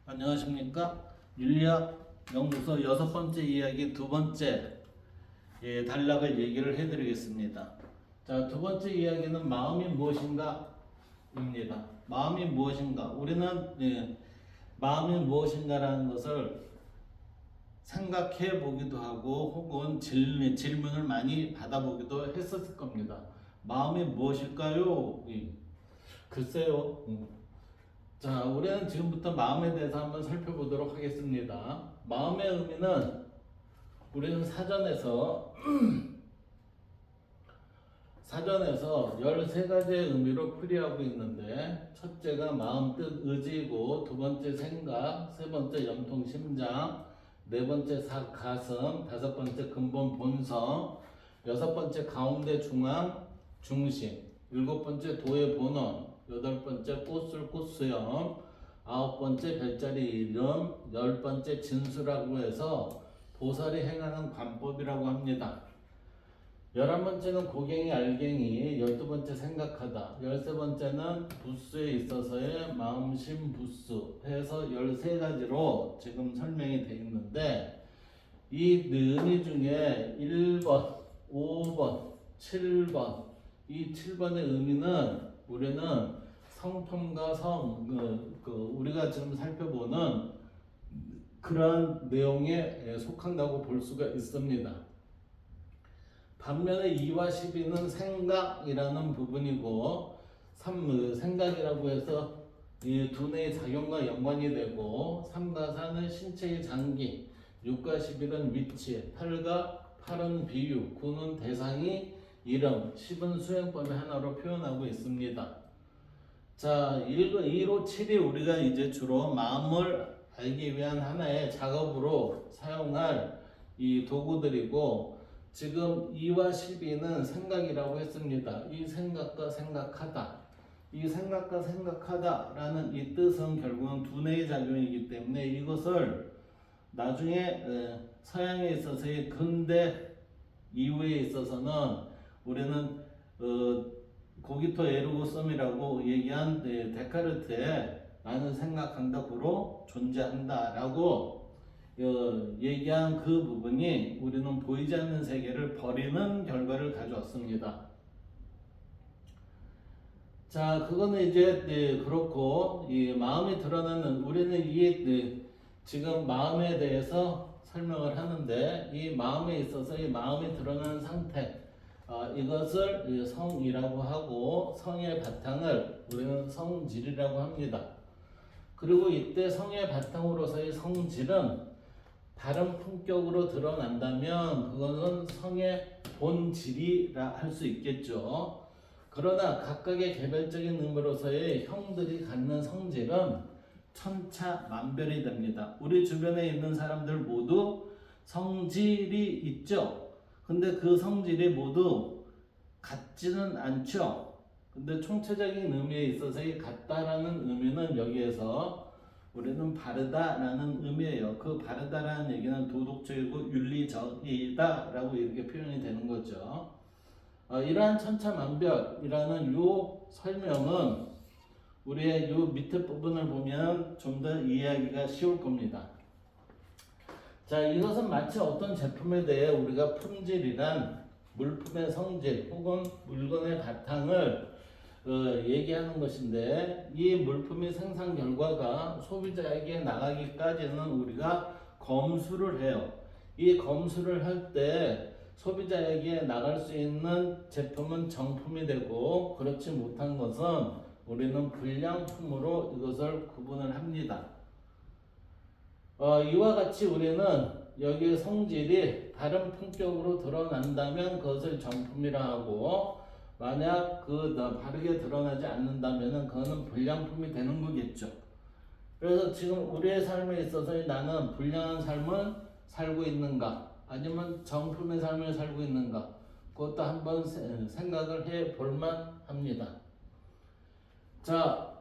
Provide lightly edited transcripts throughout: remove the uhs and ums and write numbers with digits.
안녕하십니까? 윤리학 연구소 6번째 이야기 2번째 단락을 얘기를 해드리겠습니다. 자, 2번째 이야기는 마음이 무엇인가? 입니다. 마음이 무엇인가? 우리는 마음이 무엇인가라는 것을 생각해 보기도 하고 혹은 질문을 많이 받아보기도 했었을 겁니다. 마음이 무엇일까요? 글쎄요. 자, 우리는 지금부터 마음에 대해서 한번 살펴보도록 하겠습니다. 마음의 의미는 우리는 사전에서 13가지의 의미로 풀이하고 있는데, 첫째가 마음 뜻 의지이고, 두 번째 생각, 세 번째 염통 심장, 네 번째 가슴, 다섯 번째 근본 본성, 여섯 번째 가운데 중앙 중심, 일곱 번째 도의 본원, 여덟 번째 꽃술 꽃수염, 아홉 번째 별자리 이름, 열 번째 진수라고 해서 보살이 행하는 관법이라고 합니다. 11번째는 고갱이 알갱이, 12번째 생각하다, 13번째는 부수에 있어서의 마음심 부수 해서 13가지로 지금 설명이 되어 있는데, 이 의미 중에 1번, 5번, 7번, 이 7번의 의미는 우리는 성품과 우리가 지금 살펴보는 그러한 내용에 속한다고 볼 수가 있습니다. 반면에 2와 12는 생각이라는 부분이고, 생각이라고 해서 이 두뇌의 작용과 연관이 되고, 3과 4는 신체의 장기, 6과 11은 위치, 8과 8은 비유, 9는 대상이 이름, 10은 수행법의 하나로 표현하고 있습니다. 자, 2로 7이 우리가 이제 주로 마음을 알기 위한 하나의 작업으로 사용할 이 도구들이고, 지금 2와 12는 생각이라고 했습니다. 이 생각과 생각하다. 이 생각과 생각하다라는 이 뜻은 결국은 두뇌의 작용이기 때문에 이것을 나중에 서양에 있어서의 근대 이후에 있어서는 우리는 고기토 에르고섬이라고 얘기한 데카르트의 나는 생각한다 고로 존재한다라고 얘기한 그 부분이 우리는 보이지 않는 세계를 버리는 결과를 가져왔습니다. 자, 그거는 이제 그렇고, 이 마음이 드러나는, 우리는 지금 마음에 대해서 설명을 하는데, 이 마음에 있어서 이 마음이 드러나는 상태, 이것을 성이라고 하고, 성의 바탕을 우리는 성질이라고 합니다. 그리고 이때 성의 바탕으로서의 성질은 다른 품격으로 드러난다면 그것은 성의 본질이라 할 수 있겠죠. 그러나 각각의 개별적인 의미로서의 형들이 갖는 성질은 천차만별이 됩니다. 우리 주변에 있는 사람들 모두 성질이 있죠. 근데 그 성질이 모두 같지는 않죠. 근데 총체적인 의미에 있어서의 같다라는 의미는 여기에서 우리는 바르다라는 의미예요. 그 바르다라는 얘기는 도덕적이고 윤리적이다라고 이렇게 표현이 되는 거죠. 이러한 천차만별이라는 요 설명은 우리의 요 밑에 부분을 보면 좀 더 이해하기가 쉬울 겁니다. 자, 이것은 마치 어떤 제품에 대해 우리가 품질이란 물품의 성질 혹은 물건의 바탕을 얘기하는 것인데, 이 물품의 생산 결과가 소비자에게 나가기까지는 우리가 검수를 해요. 이 검수를 할 때 소비자에게 나갈 수 있는 제품은 정품이 되고, 그렇지 못한 것은 우리는 불량품으로 이것을 구분을 합니다. 이와 같이 우리는 여기의 성질이 다른 품격으로 드러난다면 그것을 정품이라 하고, 만약 바르게 드러나지 않는다면 그거는 불량품이 되는 거겠죠. 그래서 지금 우리의 삶에 있어서 나는 불량한 삶을 살고 있는가, 아니면 정품의 삶을 살고 있는가, 그것도 한번 생각을 해 볼만 합니다. 자,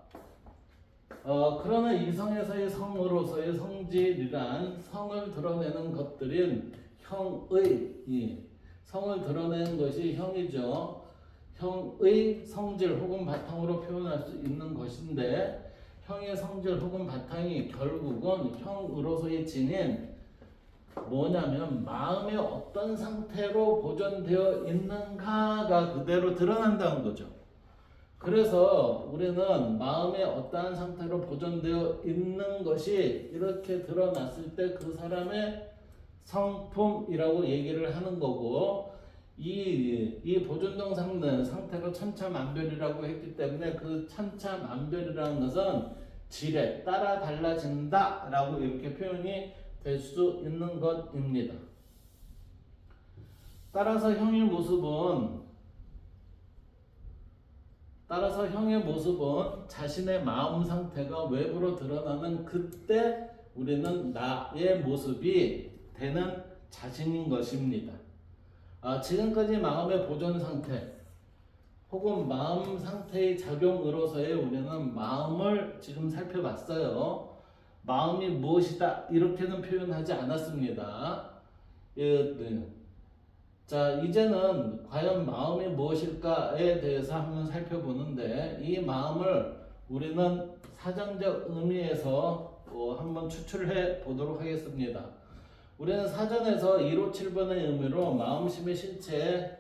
그러나 이성에서의 성으로서의 성질이란 성을 드러내는 것들인 성을 드러내는 것이 형이죠. 형의 성질 혹은 바탕으로 표현할 수 있는 것인데, 형의 성질 혹은 바탕이 결국은 형으로서의 지닌 뭐냐면 마음의 어떤 상태로 보존되어 있는가가 그대로 드러난다는 거죠. 그래서 우리는 마음의 어떠한 상태로 보존되어 있는 것이 이렇게 드러났을 때 그 사람의 성품이라고 얘기를 하는 거고, 이 보존된 상태가 천차만별이라고 했기 때문에 그 천차만별이라는 것은 질에 따라 달라진다 라고 이렇게 표현이 될 수 있는 것입니다. 따라서 형의 모습은 자신의 마음 상태가 외부로 드러나는 그때 우리는 나의 모습이 되는 자신인 것입니다. 지금까지 마음의 보존 상태 혹은 마음 상태의 작용으로서의 우리는 마음을 지금 살펴봤어요. 마음이 무엇이다 이렇게는 표현하지 않았습니다. 자, 이제는 과연 마음이 무엇일까에 대해서 한번 살펴보는데, 이 마음을 우리는 사전적 의미에서 한번 추출해 보도록 하겠습니다. 우리는 사전에서 1호 7번의 의미로 마음심의 실체에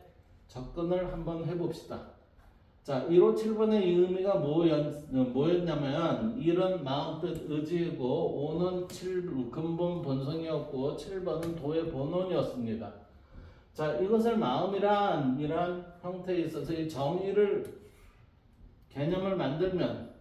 접근을 한번 해봅시다. 자, 1호 7번의 의미가 뭐였냐면 1은 마음 뜻 의지이고 5는 근본 본성이었고 7번은 도의 본원이었습니다. 자, 이것을 마음이란 이런 형태에 있어서 이 정의를 개념을 만들면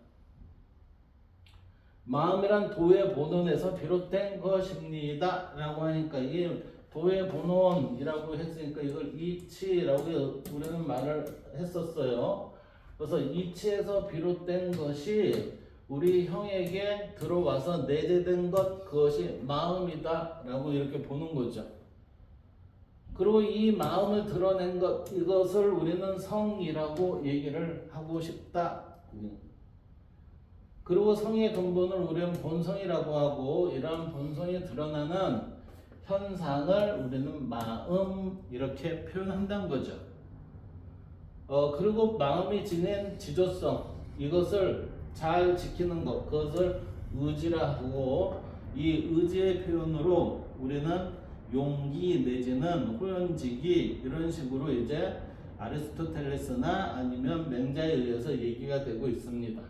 마음이란 도의 본원에서 비롯된 것입니다 라고 하니까 이 도의 본원이라고 했으니까 이걸 이치라고 우리는 말을 했었어요. 그래서 이치에서 비롯된 것이 우리 형에게 들어와서 내재된 것, 그것이 마음이다 라고 이렇게 보는 거죠. 그리고 이 마음을 드러낸 것, 이것을 우리는 성이라고 얘기를 하고 싶다. 그리고 성의 근본을 우리는 본성이라고 하고, 이러한 본성이 드러나는 현상을 우리는 마음 이렇게 표현한다는 거죠. 그리고 마음이 지닌 지조성, 이것을 잘 지키는 것, 그것을 의지라 하고, 이 의지의 표현으로 우리는 용기 내지는 호연지기 이런 식으로 이제 아리스토텔레스나 아니면 맹자에 의해서 얘기가 되고 있습니다.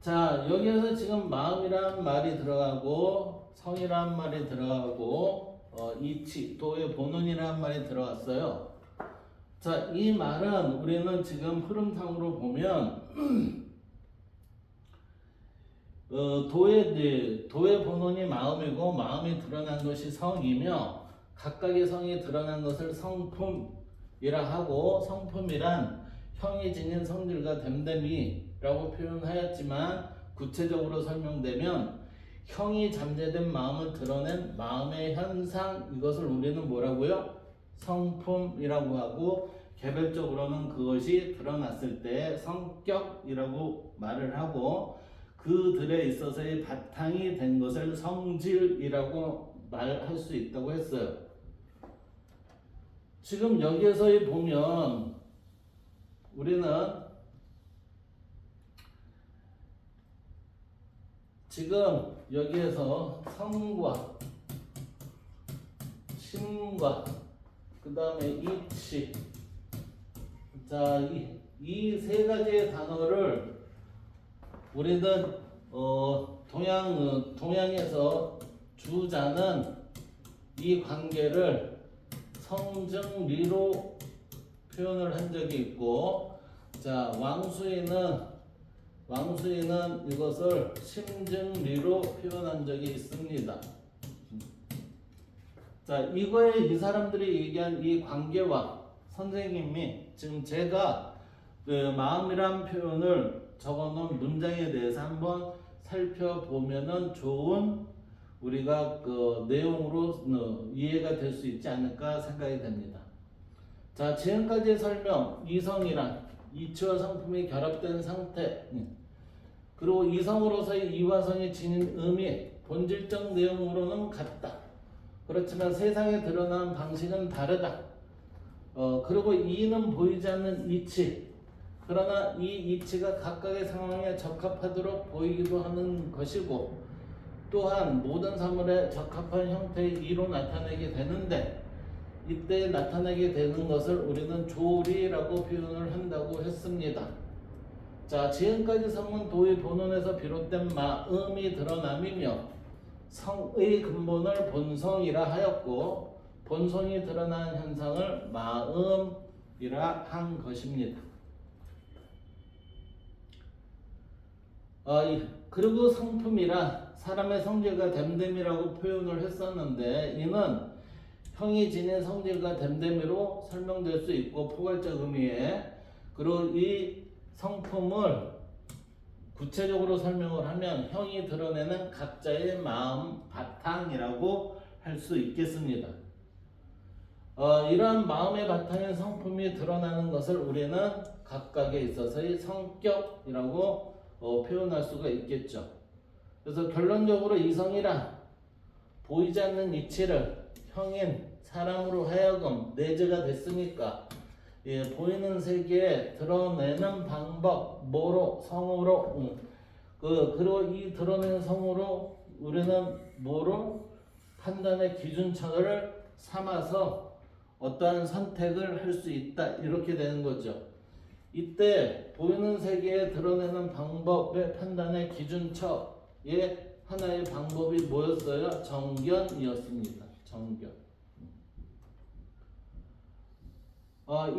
자, 여기에서 지금 마음이란 말이 들어가고 성이란 말이 들어가고 이치, 도의 본원이란 말이 들어갔어요. 자, 이 말은 우리는 지금 흐름상으로 보면 도의 본원이 마음이고 마음이 드러난 것이 성이며 각각의 성이 드러난 것을 성품이라 하고, 성품이란 형이 지닌 성질과 됨됨이라고 표현하였지만 구체적으로 설명되면 형이 잠재된 마음을 드러낸 마음의 현상, 이것을 우리는 뭐라고요? 성품이라고 하고, 개별적으로는 그것이 드러났을 때 성격이라고 말을 하고, 그들에 있어서의 바탕이 된 것을 성질이라고 말할 수 있다고 했어요. 지금 여기에서 보면 우리는 지금 여기에서 성과 심과 그 다음에 이치, 자, 이 세 가지의 단어를 우리는 동양에서 주자는 이 관계를 성증리로 표현을 한 적이 있고, 자, 왕수인은 이것을 심증리로 표현한 적이 있습니다. 자, 이거에 이 사람들이 얘기한 이 관계와 선생님이 지금 제가 그 마음이란 표현을 적어놓은 문장에 대해서 한번 살펴보면은 좋은 우리가 그 내용으로 이해가 될 수 있지 않을까 생각이 됩니다. 자, 지금까지의 설명, 이성이란 이치와 성품이 결합된 상태, 그리고 이성으로서의 이화성이 지닌 의미, 본질적 내용으로는 같다. 그렇지만 세상에 드러나는 방식은 다르다. 그리고 이는 보이지 않는 이치, 그러나 이 이치가 각각의 상황에 적합하도록 보이기도 하는 것이고 또한 모든 사물에 적합한 형태의 이로 나타내게 되는데 이때 나타내게 되는 것을 우리는 조리라고 표현을 한다고 했습니다. 자, 지금까지 성은 도의 본원에서 비롯된 마음이 드러남이며 성의 근본을 본성이라 하였고 본성이 드러난 현상을 마음이라 한 것입니다. 그리고 성품이라 사람의 성질과 됨됨이라고 표현을 했었는데 이는 형이 지닌 성질과 됨됨이로 설명될 수 있고 포괄적 의미에 그리고 이 성품을 구체적으로 설명을 하면 형이 드러내는 각자의 마음 바탕이라고 할 수 있겠습니다. 이러한 마음의 바탕인 성품이 드러나는 것을 우리는 각각에 있어서의 성격이라고 표현할 수가 있겠죠. 그래서 결론적으로 이성이란 보이지 않는 이치를 형인 사람으로 하여금 내재가 됐으니까 보이는 세계에 드러내는 방법 뭐로 성으로 그리고 이 드러내는 성으로 우리는 뭐로 판단의 기준처를 삼아서 어떠한 선택을 할 수 있다 이렇게 되는 거죠. 이때 보이는 세계에 드러내는 방법의 판단의 기준처의 하나의 방법이 뭐였어요? 정견이었습니다. 정견.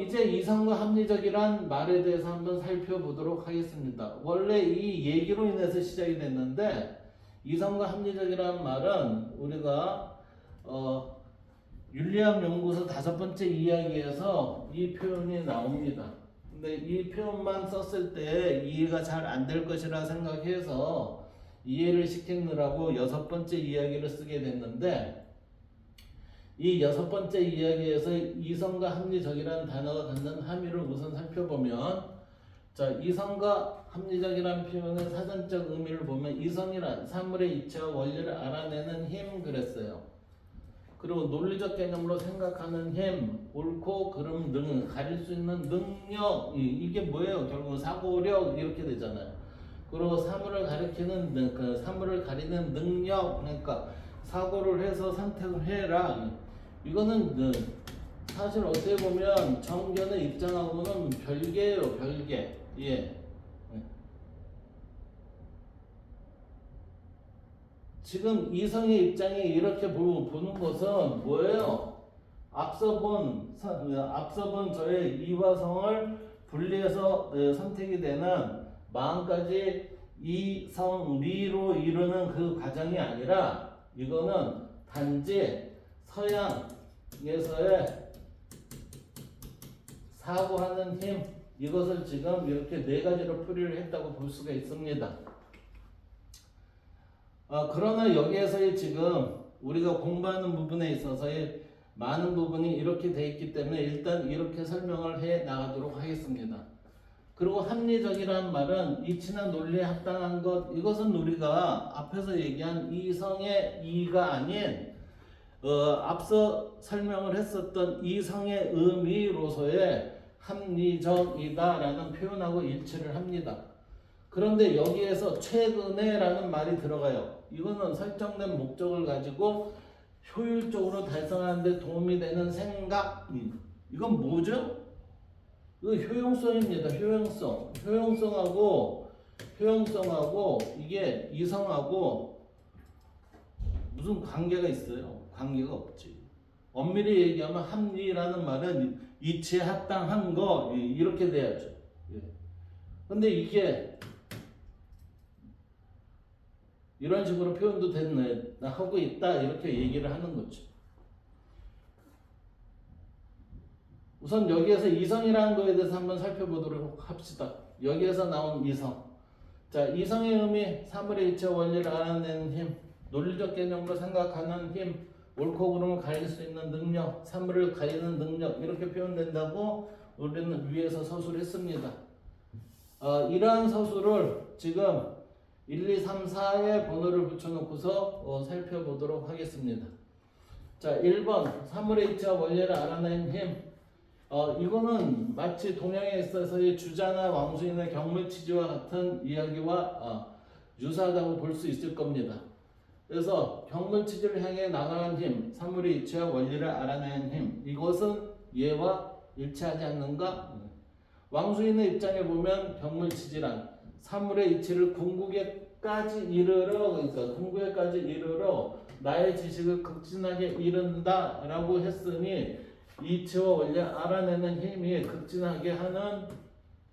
이제 이성과 합리적이란 말에 대해서 한번 살펴보도록 하겠습니다. 원래 이 얘기로 인해서 시작이 됐는데 이성과 합리적이란 말은 우리가 윤리학 연구소 5번째 이야기에서 이 표현이 나옵니다. 근데 이 표현만 썼을 때 이해가 잘 안 될 것이라 생각해서 이해를 시키느라고 6번째 이야기를 쓰게 됐는데 이 6번째 이야기에서 이성과 합리적이라는 단어가 갖는 함의를 우선 살펴보면 자, 이성과 합리적이라는 표현의 사전적 의미를 보면 이성이란 사물의 이치와 원리를 알아내는 힘 그랬어요. 그리고 논리적 개념으로 생각하는 힘, 옳고 그름 등 가릴 수 있는 능력 이게 뭐예요? 결국 사고력 이렇게 되잖아요. 그리고 사물을 가리키는 그 사물을 가리는 능력 그러니까 사고를 해서 선택을 해라. 이거는 사실 어떻게 보면 정견의 입장하고는 별개예요, 별개. 예. 지금 이성의 입장이 이렇게 보는 것은 뭐예요? 앞서 본 저의 이와 성을 분리해서 선택이 되는 마음까지 이성 리로 이루는 그 과정이 아니라 이거는 단지 서양에서의 사고하는 힘 이것을 지금 이렇게 4가지로 풀이를 했다고 볼 수가 있습니다. 그러나 여기에서의 지금 우리가 공부하는 부분에 있어서의 많은 부분이 이렇게 되어 있기 때문에 일단 이렇게 설명을 해 나가도록 하겠습니다. 그리고 합리적이라는 말은 이치나 논리에 합당한 것 이것은 우리가 앞에서 얘기한 이성의 이가 아닌 앞서 설명을 했었던 이성의 의미로서의 합리적이다라는 표현하고 일치를 합니다. 그런데 여기에서 최근에라는 말이 들어가요. 이거는 설정된 목적을 가지고 효율적으로 달성하는 데 도움이 되는 생각 이건 뭐죠? 이거 효용성입니다. 효용성하고 이게 이성하고 무슨 관계가 있어요? 관계가 없지. 엄밀히 얘기하면 합리라는 말은 이치에 합당한 거 이렇게 돼야죠. 근데 이게 이런 식으로 표현도 됐네. 나 하고 있다 이렇게 얘기를 하는 거죠. 우선 여기에서 이성이라는 거에 대해서 한번 살펴보도록 합시다. 여기에서 나온 이성. 자, 이성의 의미, 사물의 이치와 원리를 알아내는 힘, 논리적 개념으로 생각하는 힘, 옳고 그름을 가릴 수 있는 능력, 사물을 가리는 능력 이렇게 표현된다고 우리는 위에서 서술했습니다. 이러한 서술을 지금 1, 2, 3, 4의 번호를 붙여놓고서 살펴보도록 하겠습니다. 자, 1번 사물의 이치와 원리를 알아내는 힘. 이거는 마치 동양에 있어서의 주자나 왕수인의 경물치지와 같은 이야기와 유사하다고 볼 수 있을 겁니다. 그래서 경물치지를 향해 나가는 힘, 사물의 이치와 원리를 알아내는 힘, 이것은 얘와 일치하지 않는가? 왕수인의 입장에 보면 경물치지란 사물의 이치를 궁극에까지 이르러, 그러니까 궁극에까지 이르러 나의 지식을 극진하게 이른다라고 했으니 이치와 원리를 알아내는 힘이 극진하게 하는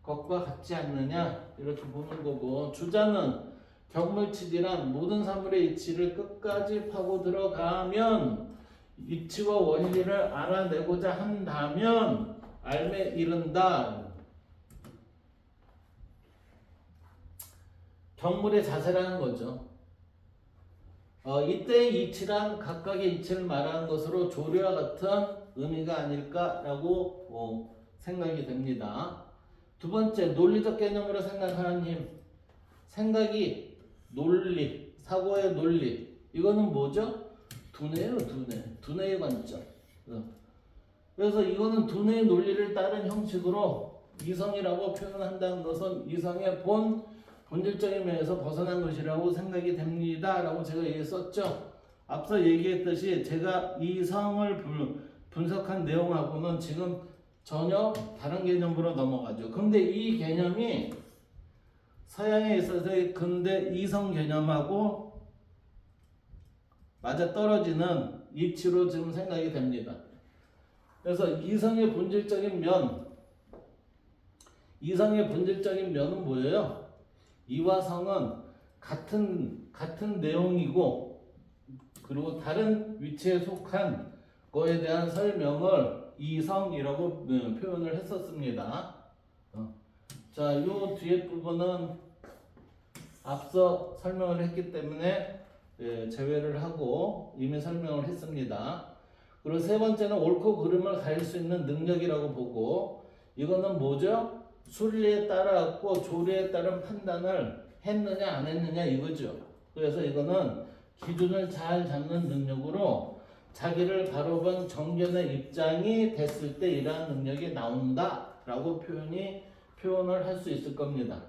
것과 같지 않느냐 이렇게 보는 거고, 주자는 경물치지란 모든 사물의 이치를 끝까지 파고 들어가면 이치와 원리를 알아내고자 한다면 알매 이른다. 경물의 자세라는 거죠. 이때의 이치란 각각의 이치를 말하는 것으로 조류와 같은 의미가 아닐까라고 생각이 됩니다. 두 번째, 논리적 개념으로 생각하는 힘. 생각이 논리, 사고의 논리. 이거는 뭐죠? 두뇌예요, 두뇌. 두뇌의 관점. 그래서 이거는 두뇌의 논리를 따른 형식으로 이성이라고 표현한다는 것은 이성의 본질적인 면에서 벗어난 것이라고 생각이 됩니다. 라고 제가 얘기했었죠. 앞서 얘기했듯이 제가 이성을 분석한 내용하고는 지금 전혀 다른 개념으로 넘어가죠. 근데 이 개념이 서양에 있어서의 근대 이성 개념하고 맞아 떨어지는 이치로 지금 생각이 됩니다. 그래서 이성의 본질적인 면은 뭐예요? 이와 성은 같은 내용이고, 그리고 다른 위치에 속한 거에 대한 설명을 이성이라고 표현을 했었습니다. 자, 이 뒤에 부분은 앞서 설명을 했기 때문에 제외를 하고 이미 설명을 했습니다. 그리고 세 번째는 옳고 그름을 가릴 수 있는 능력이라고 보고, 이거는 뭐죠? 순리에 따라갖고 조리에 따른 판단을 했느냐 안 했느냐 이거죠. 그래서 이거는 기준을 잘 잡는 능력으로 자기를 바로 본 정견의 입장이 됐을 때 이러한 능력이 나온다라고 표현을 할 수 있을 겁니다.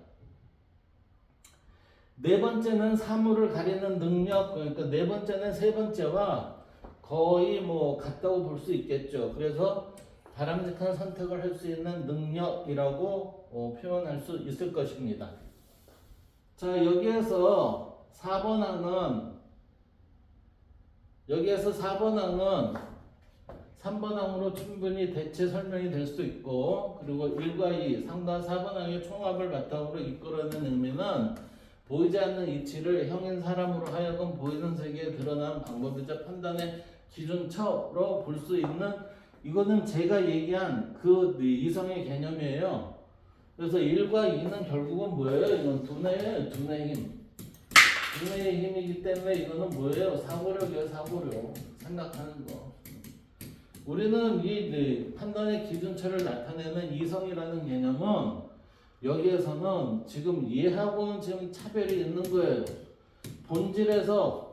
네 번째는 사물을 가리는 능력, 그러니까 네 번째는 세 번째와 거의 같다고 볼 수 있겠죠. 그래서 바람직한 선택을 할 수 있는 능력이라고 표현할 수 있을 것입니다. 자, 여기에서 4번 항은 3번 항으로 충분히 대체 설명이 될 수 있고, 그리고 1과 2, 3과 4번 항의 총합을 바탕으로 이끌어내는 의미는 보이지 않는 이치를 형인 사람으로 하여금 보이는 세계에 드러나는 방법이자 판단의 기준처로 볼 수 있는, 이거는 제가 얘기한 그 이성의 개념이에요. 그래서 1과 2는 결국은 뭐예요? 이건 두뇌예요, 두뇌 힘. 두뇌의 힘이기 때문에 이거는 뭐예요? 사고력이에요, 사고력. 생각하는 거. 우리는 이 판단의 기준처를 나타내는 이성이라는 개념은 여기에서는 지금 얘하고는 지금 차별이 있는 거예요. 본질에서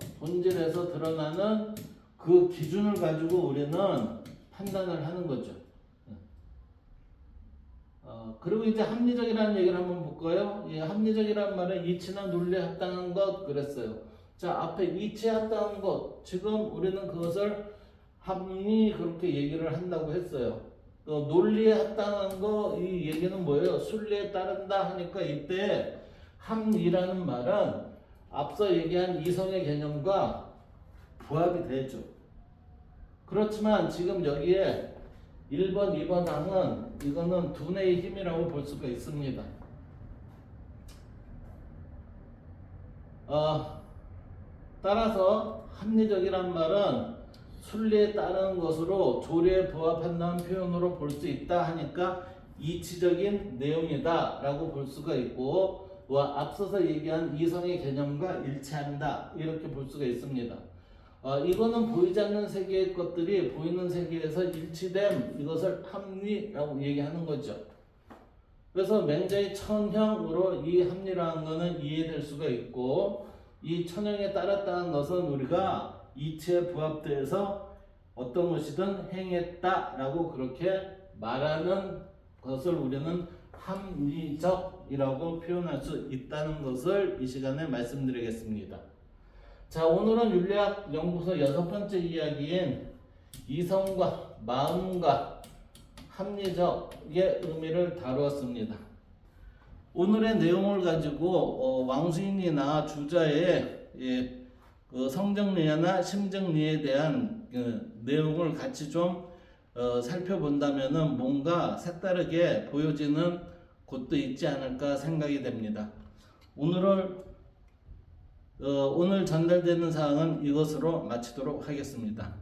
드러나는 그 기준을 가지고 우리는 판단을 하는 거죠. 그리고 이제 합리적이라는 얘기를 한번 볼까요? 이 합리적이라는 말은 이치나 논리에 합당한 것 그랬어요. 자, 앞에 이치에 합당한 것, 지금 우리는 그것을 합리 그렇게 얘기를 한다고 했어요. 논리에 합당한 거, 이 얘기는 뭐예요? 순리에 따른다 하니까 이때 합리라는 말은 앞서 얘기한 이성의 개념과 부합이 되죠. 그렇지만 지금 여기에 1번, 2번 항은 이거는 두뇌의 힘이라고 볼 수가 있습니다. 따라서 합리적이란 말은 순리에 따르는 것으로 조리에 부합한다는 표현으로 볼 수 있다 하니까 이치적인 내용이다 라고 볼 수가 있고, 앞서서 얘기한 이성의 개념과 일치한다 이렇게 볼 수가 있습니다. 이거는 보이지 않는 세계의 것들이 보이는 세계에서 일치됨, 이것을 합리라고 얘기하는 거죠. 그래서 맹자의 천형으로 이 합리라는 것은 이해될 수가 있고, 이 천형에 따랐다는 것은 우리가 이치에 부합돼서 어떤 것이든 행했다라고 그렇게 말하는 것을 우리는 합리적이라고 표현할 수 있다는 것을 이 시간에 말씀드리겠습니다. 자, 오늘은 윤리학 연구소 6번째 이야기인 이성과 마음과 합리적의 의미를 다루었습니다. 오늘의 내용을 가지고 왕수인이나 주자의 그 성정리나 심정리에 대한 내용을 같이 좀 살펴본다면은 뭔가 색다르게 보여지는 곳도 있지 않을까 생각이 됩니다. 오늘 전달되는 사항은 이것으로 마치도록 하겠습니다.